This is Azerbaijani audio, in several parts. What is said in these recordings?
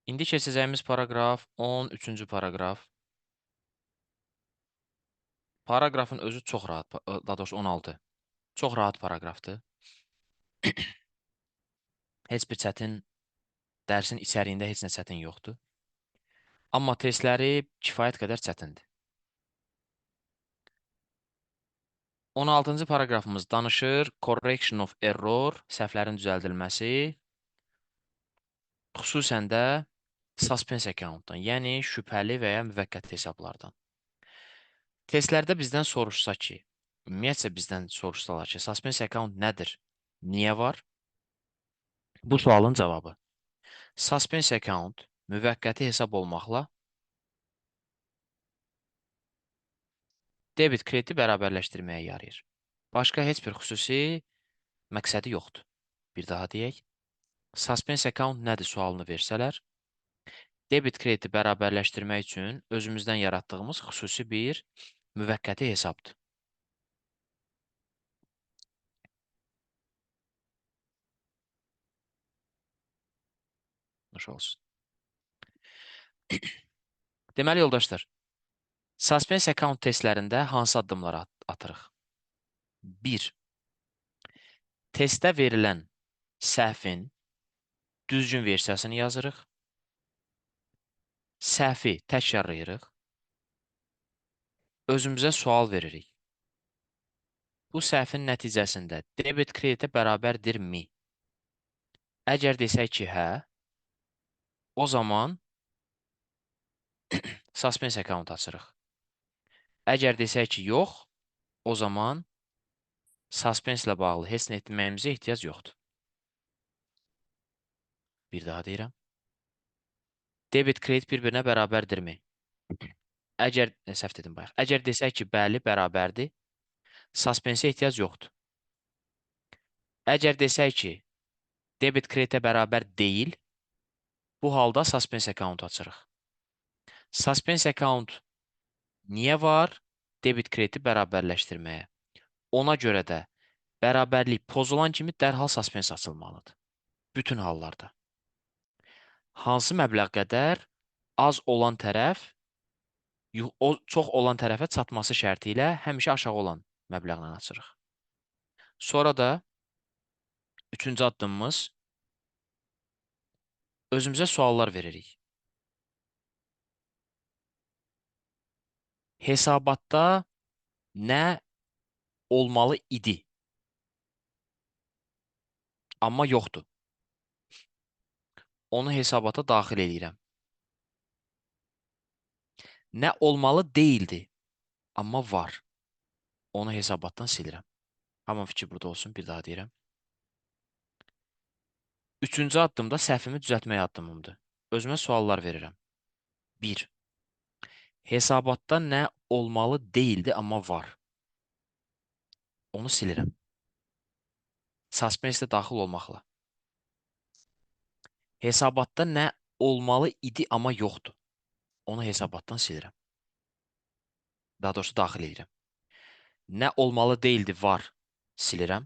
İndi keçəcəyimiz paraqraf 13-cü paraqraf. Paraqrafın özü çox rahat, daha doğrusu 16. Çox rahat paraqrafdır. Heç bir çətin, dərsin içəriğində heç nə çətin yoxdur. Amma testləri kifayət qədər çətindir. 16-cı paraqrafımız danışır correction of error, səhvlərin düzəldilməsi, xüsusən də suspense accountdan, yəni şübhəli və ya müvəqqəti hesablardan. Testlərdə bizdən soruşsa ki, ümumiyyətcə bizdən soruşsalar ki, suspense account nədir, niyə var? Bu sualın cavabı. Suspense account müvəqqəti hesab olmaqla debit krediti bərabərləşdirməyə yarayır. Başqa heç bir xüsusi məqsədi yoxdur. Bir daha deyək. Suspense account nədir sualını versələr, debit krediti bərabərləşdirmək üçün özümüzdən yaratdığımız xüsusi bir müvəqqəti hesabdır. Nuş olsun. Deməli, yoldaşlar, suspense account testlərində hansı addımları atırıq? 1. Testdə verilən səhvin düzgün versiyasını yazırıq. Səhvi təkrarlayırıq. Özümüzə sual veririk. Bu səhvin nəticəsində debit kreditə bərabərdirmi? Əgər desək ki, hə, o zaman suspense account açırıq. Əgər desək ki, yox, o zaman suspense ilə bağlı heç nə etməyimizə ehtiyac yoxdur. Bir daha deyirəm. Debit kredit bir-birinə bərabərdirmi? Əgər, səhv dedim bayaq. Əgər desək ki, bəli, bərabərdir, suspense ehtiyac yoxdur. Əgər desək ki, debit kreditə bərabər deyil, bu halda suspense account açırıq. Suspense account niyə var? Debit krediti bərabərləşdirməyə. Ona görə də bərabərlik pozulan kimi dərhal suspense açılmalıdır. Bütün hallarda. Hansı məbləğ qədər az olan tərəf o çox olan tərəfə çatması şərti ilə həmişə aşağı olan məbləğlə açırıq. Sonra da üçüncü addımımız özümüzə suallar veririk. Hesabatda nə olmalı idi? Amma yoxdur. Onu hesabata daxil edirəm. Nə olmalı deyildi? Amma var. Onu hesabatdan silirəm. Hamı fikir burada olsun. Bir daha deyirəm. Üçüncü addımda səhvimi düzəltmək addımımdır. Özümə suallar verirəm. 1. Hesabatda nə olmalı deyildi, amma var. Onu silirəm. Suspense-də daxil olmaqla. Hesabatda nə olmalı idi, amma yoxdur. Onu hesabatdan silirəm. Daha doğrusu daxil edirəm. Nə olmalı deyildi, var. Silirəm.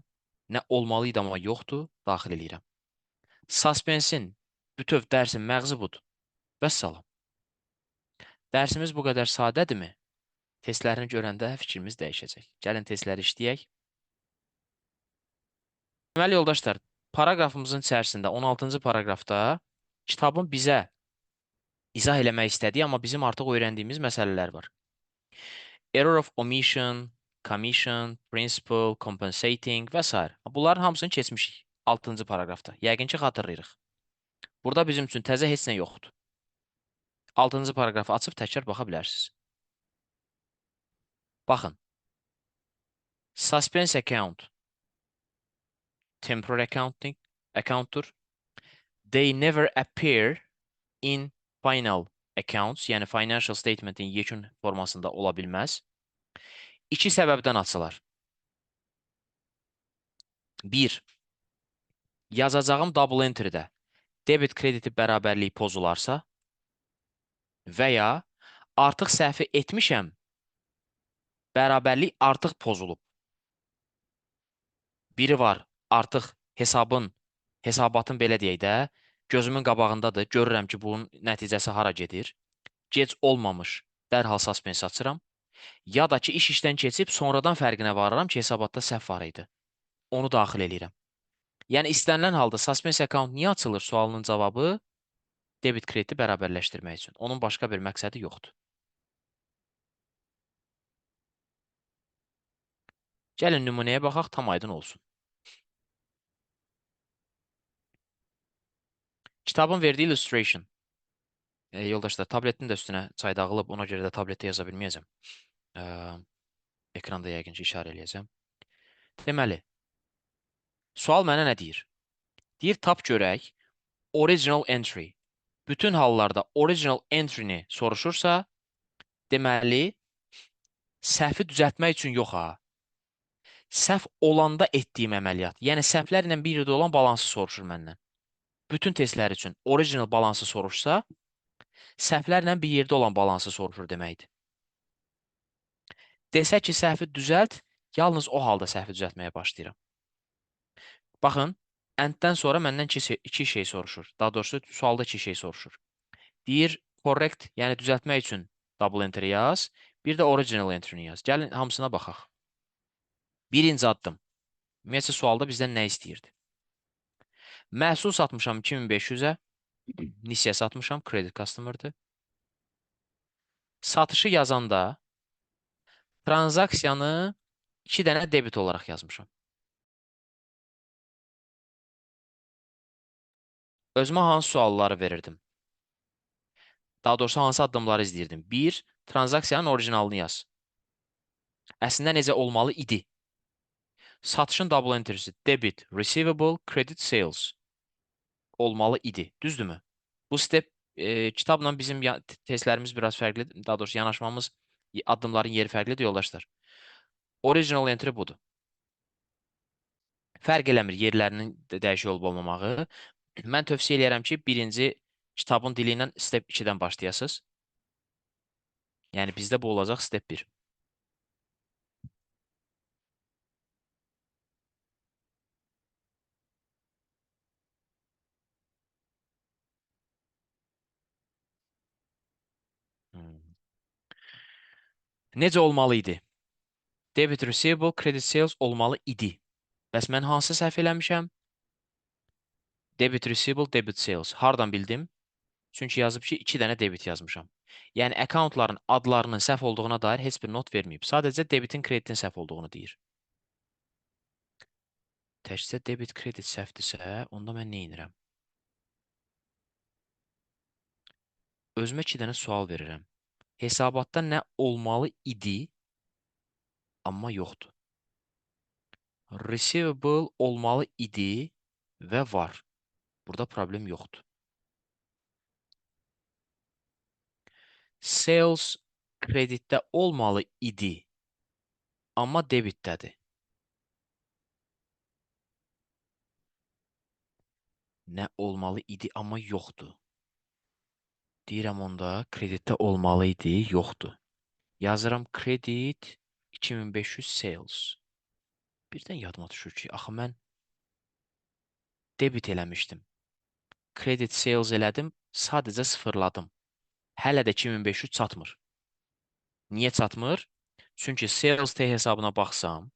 Nə olmalı idi, amma yoxdur. Daxil edirəm. Suspense-in bütöv dərsin məğzi budur. Vəssalam. Dərsimiz bu qədər sadədirmi? Testlərini görəndə fikrimiz dəyişəcək. Gəlin testləri işləyək. Deməli, yoldaşlar, paraqrafımızın içərisində 16-cı paraqrafda kitabın bizə izah eləmək istədiyi, amma bizim artıq öyrəndiyimiz məsələlər var. Error of omission, commission, principle, compensating və s. Bunların hamısını keçmişik 6-cı paraqrafda. Yəqin ki, xatırlayırıq. Burada bizim üçün təzə heç nə yoxdur. 6-cı paraqrafı açıb təkrar baxa bilərsiniz. Baxın. Suspense account temporary account'tur. They never appear in final accounts, yəni financial statement'in yekun formasında ola bilməz. İki səbəbdən açılar. 1. Yazacağım double entry-də debit krediti bərabərliyi pozularsa və ya artıq səhvi etmişəm, bərabərlik artıq pozulub. Biri var, artıq hesabatın belə deyək də, Gözümün qabağındadır. Görürəm ki, bunun nəticəsi hara gedir. Gec olmamış, dərhal suspense açıram. Ya da ki, iş işdən keçib sonradan fərqinə varıram ki, hesabatda səhv var idi. Onu daxil eləyirəm. Yəni istənilən halda suspense account niyə açılır sualının cavabı debit krediti bərabərləşdirmək üçün. Onun başqa bir məqsədi yoxdur. Gəlin nümunəyə baxaq, tam aydın olsun. Kitabın verdiyi illustration. Yoldaşlar, tabletin də üstünə çay dağılıb, ona görə də tabletdə yaza bilməyəcəm. E, ekranda yəqin ki, işarə eləyəcəm. Deməli, sual mənə nə deyir? Deyir, tap görək, original entry. Bütün hallarda original entry-ni soruşursa, deməli, səhvi düzəltmək üçün yox ha. Səhv olanda etdiyim əməliyyat. Yəni, səhvlərlə bir yerdə olan balansı soruşur məndən. Bütün testlər üçün original balansı soruşsa, səhvlərlə bir yerdə olan balansı soruşur deməkdir. Desə ki, səhvi düzəlt, yalnız o halda səhvi düzəltməyə başlayıram. Baxın, and-dən sonra məndən iki şey soruşur. Daha doğrusu, sualda iki şey soruşur. Deyir, correct, yəni düzəltmək üçün double enter yaz, bir də original entry-ni yaz. Gəlin, hamısına baxaq. Birinci addım. Ümumiyyətlə, sualda bizdən nə istəyirdi? Məhsul satmışam 2500-ə, nisyə satmışam, credit customer-dır. Satışı yazanda transaksiyanı 2 dənə debit olaraq yazmışam. Özümə hansı sualları verirdim? Daha doğrusu hansı addımları izləyirdim? 1. Transaksiyanın orijinalını yaz. Əslində necə olmalı idi? Satışın double entry'si debit, receivable, credit, sales olmalı idi. Düzdürmü? Bu step kitabla bizim testlərimiz biraz fərqlidir. Daha doğrusu yanaşmamız, addımların yeri fərqlidir yoldaşlar. Original entry budur. Fərq eləmir yerlərinin dəyişik olub olmamağı. Mən tövsiyə eləyərəm ki, birinci kitabın dili ilə step 2-dən başlayasınız. Yəni bizdə bu olacaq step 1. Necə olmalı idi? Debit receivable, credit sales olmalı idi. Bəs mən hansı səhv eləmişəm? Debit receivable, debit sales. Hardan bildim? Çünki yazıb ki, 2 dənə debit yazmışam. Yəni, accountların adlarının səhv olduğuna dair heç bir not verməyib. Sadəcə debitin, kreditin səhv olduğunu deyir. Təkcə debit, kredit səhvdirsə, onda mən nə edirəm? Özümə 2 dənə sual verirəm. Hesabatda nə olmalı idi, amma yoxdur. Receivable olmalı idi və var. Burada problem yoxdur. Sales kreditdə olmalı idi, amma debitdədir. Nə olmalı idi, amma yoxdur. Deyirəm onda, kreditdə olmalı idi, yoxdur. Yazıram kredit 2500 sales. Birdən yadıma düşür ki, axı mən debit eləmişdim. Credit sales elədim, sadəcə sıfırladım. Hələ də 2500 çatmır. Niyə çatmır? Çünki sales T hesabına baxsam,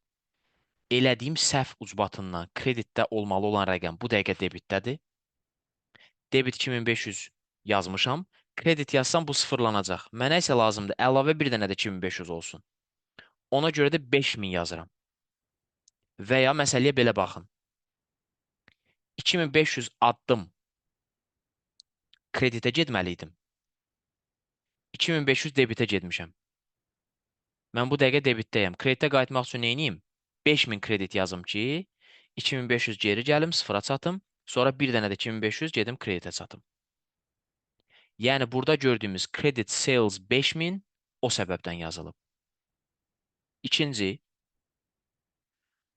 elədiyim səhv ucbatından kreditdə olmalı olan rəqəm bu dəqiqə debitdədir. Debit 2500 yazmışam. Kredit yazsam bu sıfırlanacaq. Mənə isə lazımdır. Əlavə bir dənə də 2500 olsun. Ona görə də 5000 yazıram. Və ya məsələyə belə baxın. 2500 addım kreditə getməli idim. 2500 debitə getmişəm. Mən bu dəqiqə debitdəyəm. Kreditə qayıtmaq üçün neyniyim? 5000 kredit yazım ki, 2500 geri gəlim, sıfıra çatım. Sonra bir dənə də 2500 gedim kreditə çatım. Yəni, burada gördüyümüz credit sales 5000 o səbəbdən yazılıb. İkinci,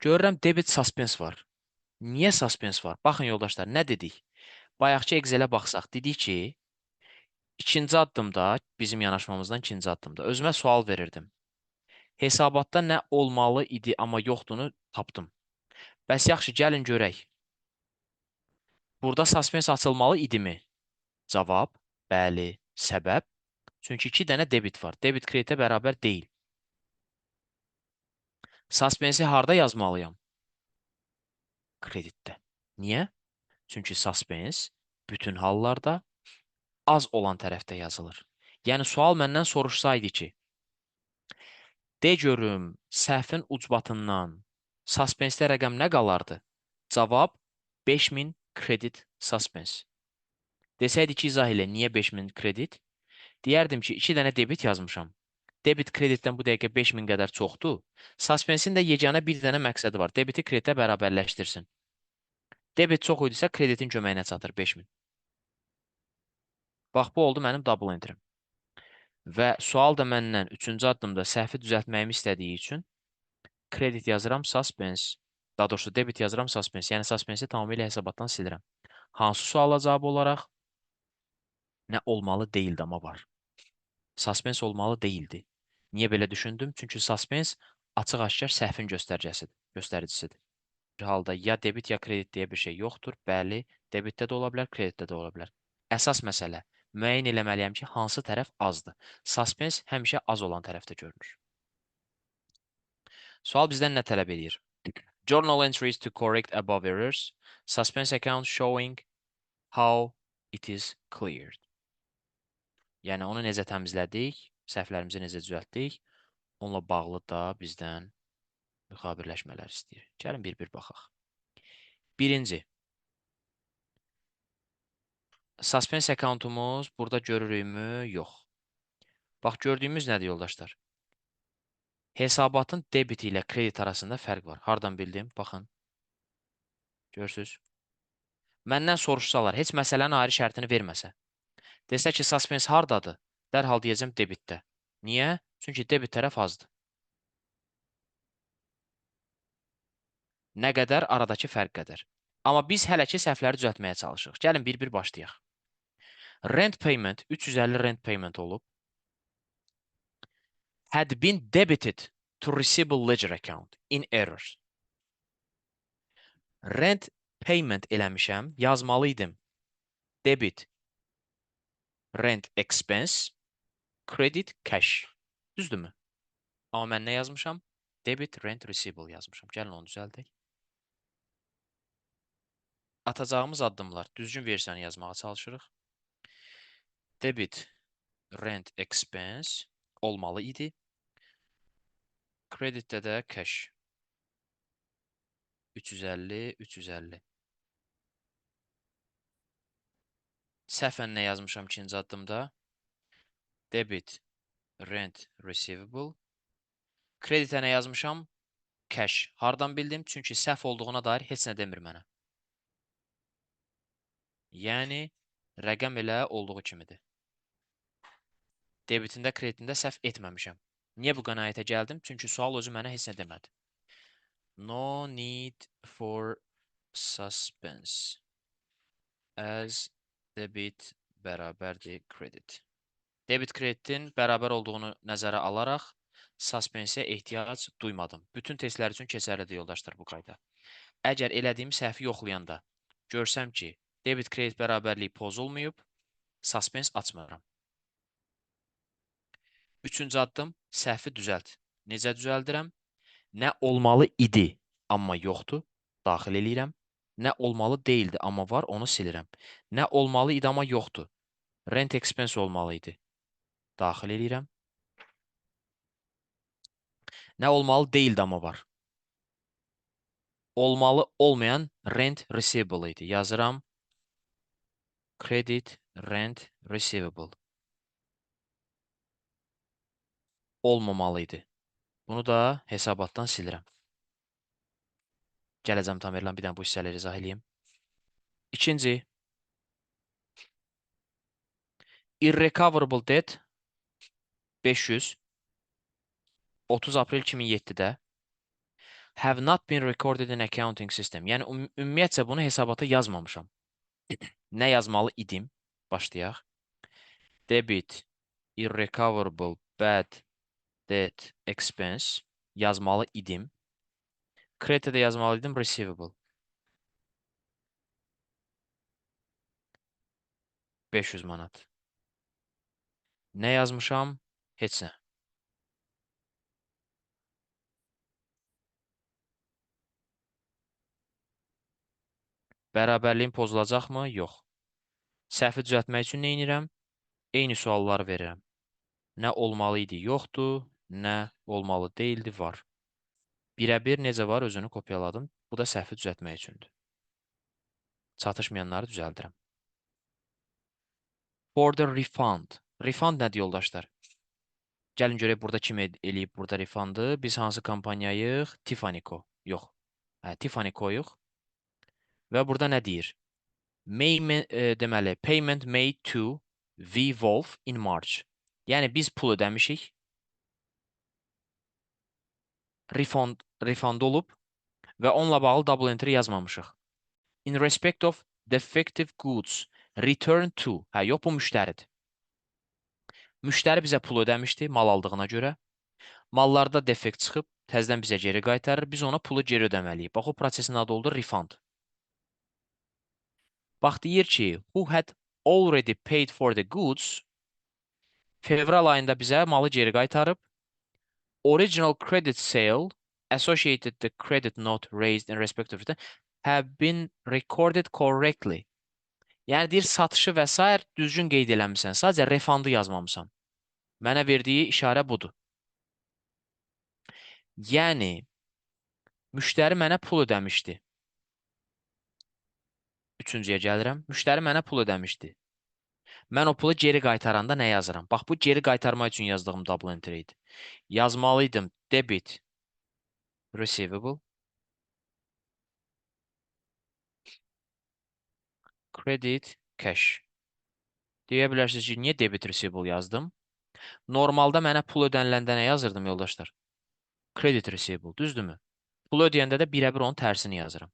görürəm debit suspense var. Niyə suspense var? Baxın, yoldaşlar, nə dedik? Bayaqçı Excel-ə baxsaq, dedik ki, ikinci addımda, bizim yanaşmamızdan ikinci addımda özümə sual verirdim. Hesabatda nə olmalı idi, amma yoxdurunu tapdım. Bəs yaxşı, gəlin görək. Burada suspens açılmalı idimi? Cavab, bəli. Səbəb? Çünki iki dənə debit var. Debit kreditə bərabər deyil. Suspensi harda yazmalıyam? Kreditdə. Niyə? Çünki suspens bütün hallarda az olan tərəfdə yazılır. Yəni sual məndən soruşsaydı ki, de görüm səhvin ucbatından suspensdə rəqəm nə qalardı? Cavab 5000 kredit suspens. Desəydi ki, izah elə niyə 5000 kredit? Deyərdim ki, iki dənə debit yazmışam. Debit kreditdən bu dəqiqə 5000 qədər çoxdur. Suspensin də yeganə bir dənə məqsədi var. Debiti kreditə bərabərləşdirsin. Debit çox idisə kreditin köməyinə çatır 5000. Bax, bu oldu mənim double entrim. Və sual da məndən üçüncü addımda səhvi düzəltməyimi istədiyi üçün kredit yazıram suspense. Daha doğrusu debit yazıram suspense. Yəni suspensi tamamilə hesabatdan silirəm. Hansı suala cavab olaraq? Nə olmalı deyildi, amma var. Suspense olmalı deyildi. Niyə belə düşündüm? Çünki suspense açıq-aşkar səhvin göstəricisidir. Bir halda ya debit ya kredit deyə bir şey yoxdur. Bəli, debitdə də ola bilər, kreditdə də ola bilər. Əsas məsələ müəyyən eləməliyəm ki, hansı tərəf azdır. Suspense həmişə az olan tərəfdə görünür. Sual bizdən nə tələb edir? Journal entries to correct above errors. Suspense account showing how it is cleared. Yəni onu necə təmizlədik, səhvlərimizi necə düzəltdik, onunla bağlı da bizdən müxabirləşmələr istəyir. Gəlin bir-bir baxaq. Birinci, suspense accountumuz burada görürükmü? Yox. Bax, gördüyümüz nədir, yoldaşlar? Hesabatın debiti ilə kredit arasında fərq var. Hardan bildim? Baxın. Görürsünüz? Məndən soruşsalar, heç məsələnin ayrı şərtini verməsə. Desə ki, suspense hardadır? Dərhal deyəcəm debitdə. Niyə? Çünki debit tərəf azdır. Nə qədər? Aradakı fərq qədər. Amma biz hələ ki səhvləri düzəltməyə çalışırıq. Gəlin bir-bir başlayaq. Rent payment 350 rent payment olub. Had been debited to receivable ledger account in errors. Rent payment eləmişəm, yazmalıydım. Debit, rent expense, credit cash. Düzdürmü? Amma mən nə yazmışam? Debit, rent, receivable yazmışam. Gəlin onu düzəldək. Atacağımız addımlar düzgün versiyanı yazmağa çalışırıq. Debit, rent, expense olmalı idi. Kreditdə də cash. 350, 350. Səhvən nə yazmışam ikinci addımda? Debit, rent, receivable. Kreditə nə yazmışam? Cash. Hardan bildim? Çünki səhv olduğuna dair heç nə demir mənə. Yəni, rəqəm elə olduğu kimidir. Debitində, kreditində səhv etməmişəm. Niyə bu qənaətə gəldim? Çünki sual özü mənə heç nə demədi. No need for suspense as debit bərabərdir credit. Debit kreditin bərabər olduğunu nəzərə alaraq suspensiyə ehtiyac duymadım. Bütün testlər üçün keçərlidir, yoldaşlar, bu qayda. Əgər elədiyim səhvi yoxlayanda görsəm ki, debit kredit bərabərliyi pozulmayıb, suspens açmıram. Üçüncü addım, səhvi düzəlt. Necə düzəldirəm? Nə olmalı idi, amma yoxdur, daxil eləyirəm. Nə olmalı deyildi, amma var, onu silirəm. Nə olmalı idi, amma yoxdur. Rent expense olmalı idi. Daxil eləyirəm. Nə olmalı deyildi, amma var. Olmalı olmayan rent receivable idi. Yazıram. Credit, rent, receivable. Olmamalı idi. Bunu da hesabatdan silirəm. Gələcəm Tamerlan, bir dənə bu hissələri izah edeyim. İkinci, irrecoverable debt 500 30 aprel 2007-də have not been recorded in accounting system. Yəni ümumiyyətcə bunu hesabata yazmamışam. Nə yazmalı idim? Başlayaq. Debit, irrecoverable bad debt expense yazmalı idim. Kreditdə yazmalı idim receivable. 500 manat. Nə yazmışam? Heç nə. Bərabərliyin pozulacaqmı? Yox. Səhvi düzəltmək üçün nə edirəm? Eyni sualları verirəm. Nə olmalı idi? Yoxdur. Nə olmalı deyildi? Var. Birəbir necə var? Özünü kopyaladım. Bu da səhvi düzəltmək üçündür. Çatışmayanları düzəldirəm. For the refund. Refund nədir yoldaşlar? Gəlin görək burada kim eləyib burada refundı. Biz hansı kampaniyayıq? Tiffany Co. Yox. Hə, Tiffany Co-yuq. Və burada nə deyir? Deməli, payment made to V-Wolf in March. Yəni biz pul ödəmişik. Refund olub və onunla bağlı double entry yazmamışıq. In respect of defective goods, return to. Hə, yox, bu müştəridir. Müştəri bizə pul ödəmişdi mal aldığına görə. Mallarda defekt çıxıb, təzədən bizə geri qaytarır. Biz ona pulu geri ödəməliyik. Bax, o prosesin adı oldu refund. Bax, deyir ki, who had already paid for the goods, fevral ayında bizə malı geri qaytarıb. Original credit sale associated the credit note raised in respect of it have been recorded correctly. Yəni deyir, satışı və s. düzgün qeyd eləmirsən. Sadəcə refundu yazmamısan. Mənə verdiyi işarə budur. Yəni, müştəri mənə pul ödəmişdi. Üçüncüyə gəlirəm. Müştəri mənə pul ödəmişdi. Mən o pulu geri qaytaranda nə yazıram? Bax, bu geri qaytarmaq üçün yazdığım double entry idi. Yazmalıydım debit receivable, credit cash. Deyə bilərsiniz ki, niyə debit receivable yazdım? Normalda mənə pul ödəniləndə nə yazırdım, yoldaşlar? Credit receivable, düzdürmü? Pul ödəyəndə də birəbir onun tərsini yazıram.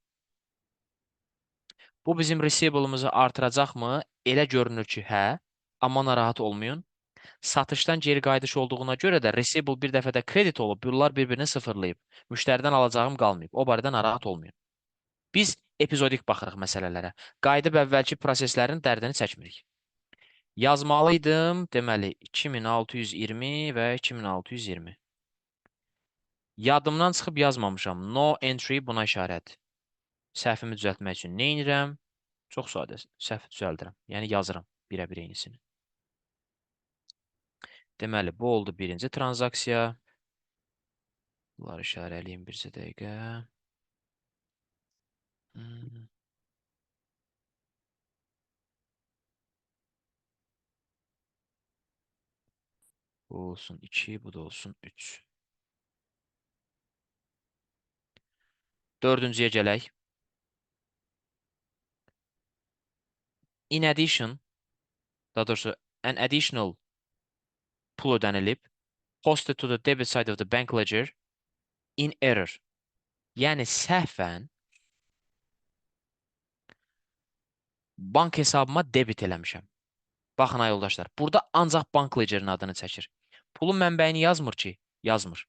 Bu bizim receivable'ımızı artıracaqmı? Elə görünür ki, hə. Amma narahat olmayın. Satışdan geri qayıdış olduğuna görə də receivable bir dəfə də kredit olub, bunlar bir-birini sıfırlayıb. Müştəridən alacağım qalmayıb. O barədə narahat olmayın. Biz epizodik baxırıq məsələlərə. Qayıdıb əvvəlki proseslərin dərdini çəkmirik. Yazmalıydım, deməli, 2620 və 2620. Yadımdan çıxıb yazmamışam. No entry buna işarədir. Səhvimi düzəltmək üçün nə edirəm? Çox sadə, səhv düzəldirəm. Yəni yazıram birə-bir eynisini. Deməli, bu oldu birinci transaksiya. Bunları işarələyim bircə dəqiqə. Bu olsun 2, bu da olsun 3. Dördüncüyə gələk. In addition, daha doğrusu, an additional pul ödənilib, posted to the debit side of the bank ledger in error. Yəni səhvən bank hesabıma debit eləmişəm. Baxın ay yoldaşlar, burada ancaq bank ledgerin adını çəkir. Pulun mənbəyini yazmır ki, yazmır.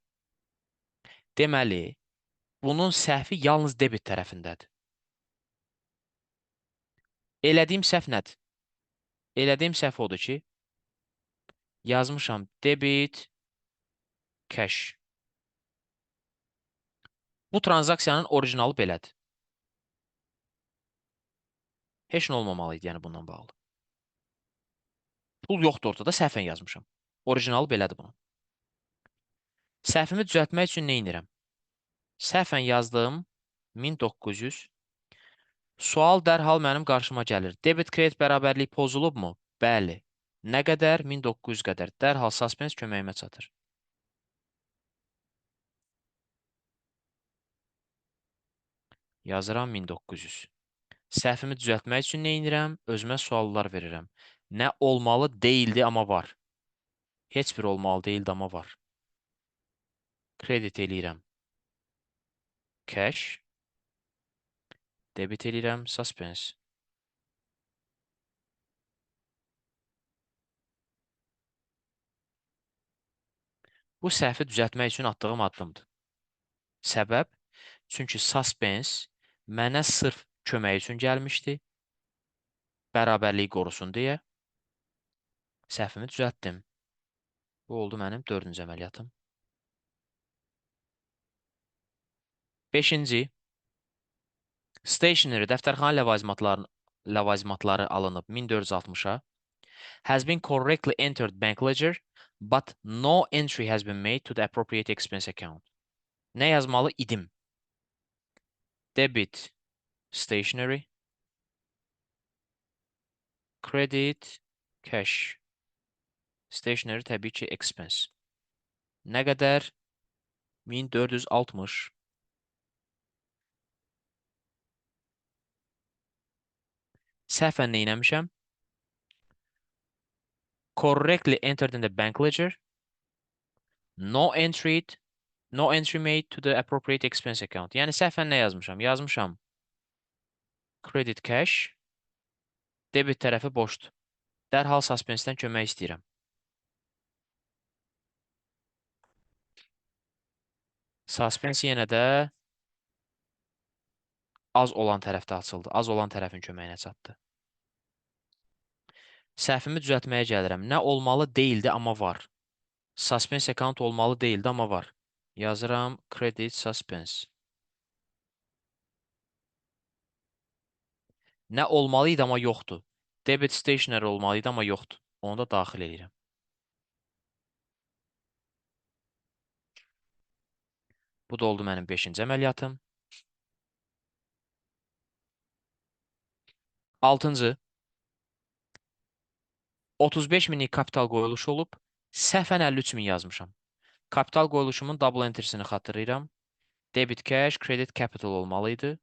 Deməli, bunun səhvi yalnız debit tərəfindədir. Elədiyim səhv nədir? Elədiyim səhv odur ki, yazmışam debit cash. Bu transaksiyanın orijinalı belədir. Heç nə olmamalı idi, yəni bundan bağlı. Pul yoxdur ortada, səhvən yazmışam. Orijinalı belədir bunun. Səhvimi düzəltmək üçün nə edirəm? Səhvən yazdığım 1900. Sual dərhal mənim qarşıma gəlir. Debit kredit bərabərlik pozulubmu? Bəli. Nə qədər? 1900 qədər. Dərhal suspens köməyimə çatır. Yazıram 1900. Səhvimi düzəltmək üçün nə edirəm? Özümə suallar verirəm. Nə olmalı deyildi, amma var. Heç bir olmalı deyildi, amma var. Kredit eləyirəm. Cash. Debit eləyirəm. Suspense. Bu səhvi düzəltmək üçün atdığım addımdır. Səbəb? Çünki suspense mənə sırf kömək üçün gəlmişdi. Bərabərliyi qorusun deyə. Səhvimi düzəltdim. Bu oldu mənim dördüncü əməliyyatım. Beşinci. Stationery dəftərxana ləvazimatları alınıb 1460-a. Has been correctly entered bank ledger, but no entry has been made to the appropriate expense account. Nə yazmalı idim? Debit stationery, credit cash. Stationery təbii ki expense. Nə qədər? 1460. Səhvən nə eləmişəm? Correctly entered in the bank ledger. No entry, no entry made to the appropriate expense account. Yəni səhvən nə yazmışam? Yazmışam credit cash, debit tərəfi boşdur. Dərhal suspensdən kömək istəyirəm. Suspens yenə də az olan tərəfdə açıldı. Az olan tərəfin köməyinə çatdı. Səhvimi düzəltməyə gəlirəm. Nə olmalı deyildi, amma var. Suspense account olmalı deyildi, amma var. Yazıram credit suspense. Nə olmalı idi, amma yoxdur. Debit stationery olmalı idi, amma yoxdur. Onu da daxil edirəm. Bu da oldu mənim 5-ci əməliyyatım. 6-cı. 35 minlik kapital qoyuluşu olub. Səhvən 53 min yazmışam. Kapital qoyuluşumun double entrisini xatırlayıram. Debit cash, credit capital olmalı idi.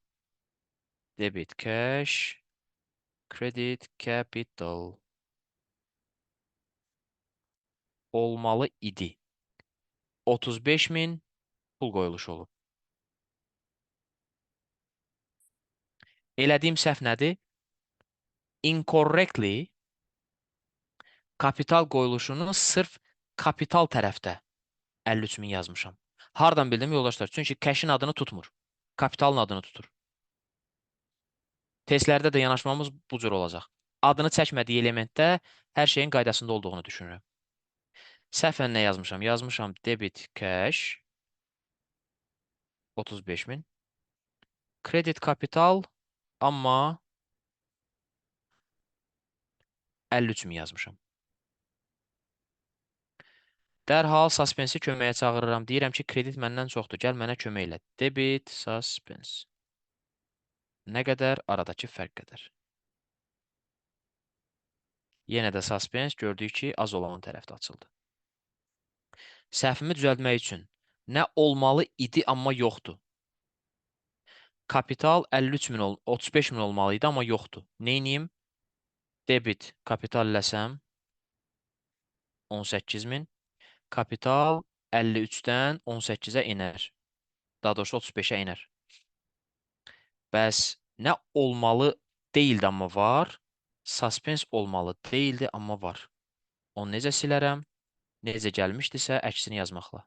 Debit cash, credit capital olmalı idi. 35 min pul qoyuluşu olub. Elədiyim səhv nədir? Incorrectly kapital qoyuluşunu sırf kapital tərəfdə 53 min yazmışam. Hardan bildim yoldaşlar? Çünki cash'in adını tutmur. Kapitalın adını tutur. Testlərdə də yanaşmamız bu cür olacaq. Adını çəkmədiyi elementdə hər şeyin qaydasında olduğunu düşünürəm. Səhvən nə yazmışam? Yazmışam debit cash 35 min. Credit kapital amma 53 min yazmışam. Dərhal suspensi köməyə çağırıram. Deyirəm ki, kredit məndən çoxdur. Gəl mənə kömək elə. Debit suspense. Nə qədər? Aradakı fərq qədər. Yenə də suspense gördük ki, az olan tərəfdə açıldı. Səhvimi düzəltmək üçün nə olmalı idi, amma yoxdur. Kapital 53 min 35 min olmalı idi, amma yoxdur. Neyniyim? Debit kapital eləsəm 18 min. Kapital 53-dən 18-ə enər. Daha doğrusu 35-ə enər. Bəs nə olmalı deyildi, amma var. Suspense olmalı deyildi, amma var. Onu necə silərəm? Necə gəlmişdisə, əksini yazmaqla.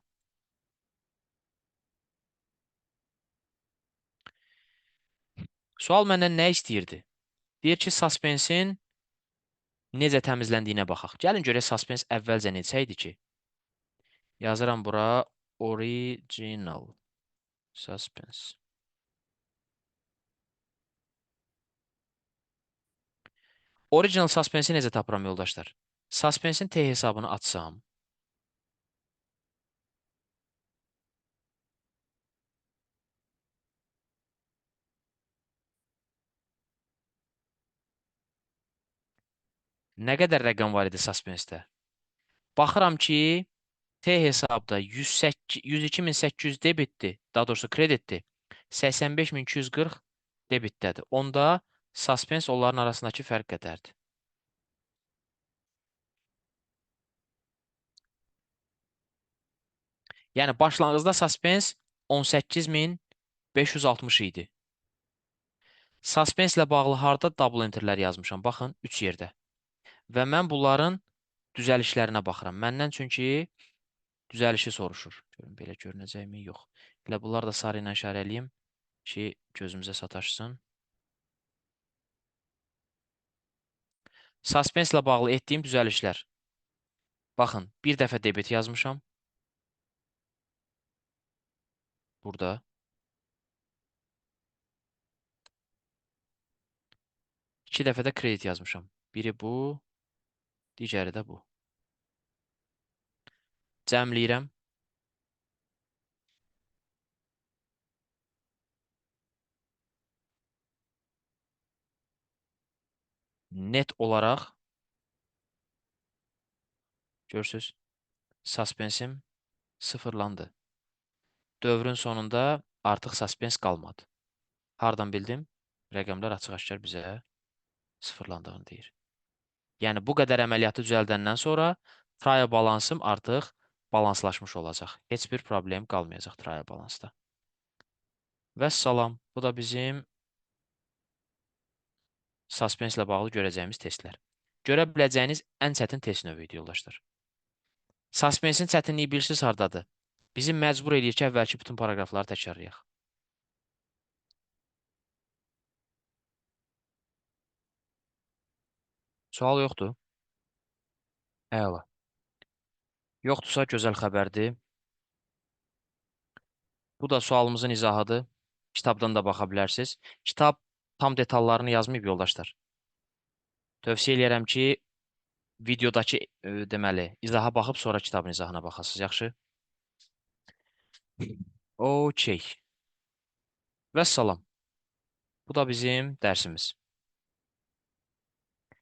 Sual məndən nə istəyirdi? Deyir ki, suspensin necə təmizləndiyinə baxaq. Gəlin görək suspense əvvəlcə necə idi ki? Yazıram bura original suspense. Original suspensi necə tapıram yoldaşlar? Suspensin T hesabını açsam. Nə qədər rəqəm var idi suspensedə? Baxıram ki, T hesabda 102.800 debitdir. Daha doğrusu kreditdir. 85.240 debitdədir. Onda suspense onların arasındakı fərq qədərdir. Yəni başlanğıcda suspense 18.560 idi. Suspense ilə bağlı harda double enterlər yazmışam? Baxın, 3 yerdə. Və mən bunların düzəlişlərinə baxıram. Məndən çünki düzəlişi soruşur. Görün, belə görünəcəkmi? Yox. Elə bunlar da sarı ilə işarəliyim ki, gözümüzə sataşsın. Suspense ilə bağlı etdiyim düzəlişlər. Baxın, bir dəfə debit yazmışam burada. İki dəfə də kredit yazmışam. Biri bu, digəri də bu. Cəmləyirəm. Net olaraq görürsüz, suspensim sıfırlandı. Dövrün sonunda artıq suspens qalmadı. Hardan bildim? Rəqəmlər açıq-aşkar bizə sıfırlandığını deyir. Yəni bu qədər əməliyyatı düzəldəndən sonra trial balansım artıq balanslaşmış olacaq. Heç bir problem qalmayacaq trial balansda. Vəssalam. Bu da bizim suspenslə bağlı görəcəyimiz testlər. Görə biləcəyiniz ən çətin test növü idi, yoldaşlar. Suspensin çətinliyi bilirsiniz hardadır? Bizi məcbur eləyir ki, əvvəlki bütün paraqrafları təkrarlayaq. Sual yoxdur. Əla. Yoxdursa gözəl xəbərdir. Bu da sualımızın izahıdır. Kitabdan da baxa bilərsiniz. Kitab tam detallarını yazmayıb, yoldaşlar. Tövsiyə eləyərəm ki, videodakı deməli, izaha baxıb sonra kitabın izahına baxasınız. Yaxşı? Okey. Vəssalam. Bu da bizim dərsimiz.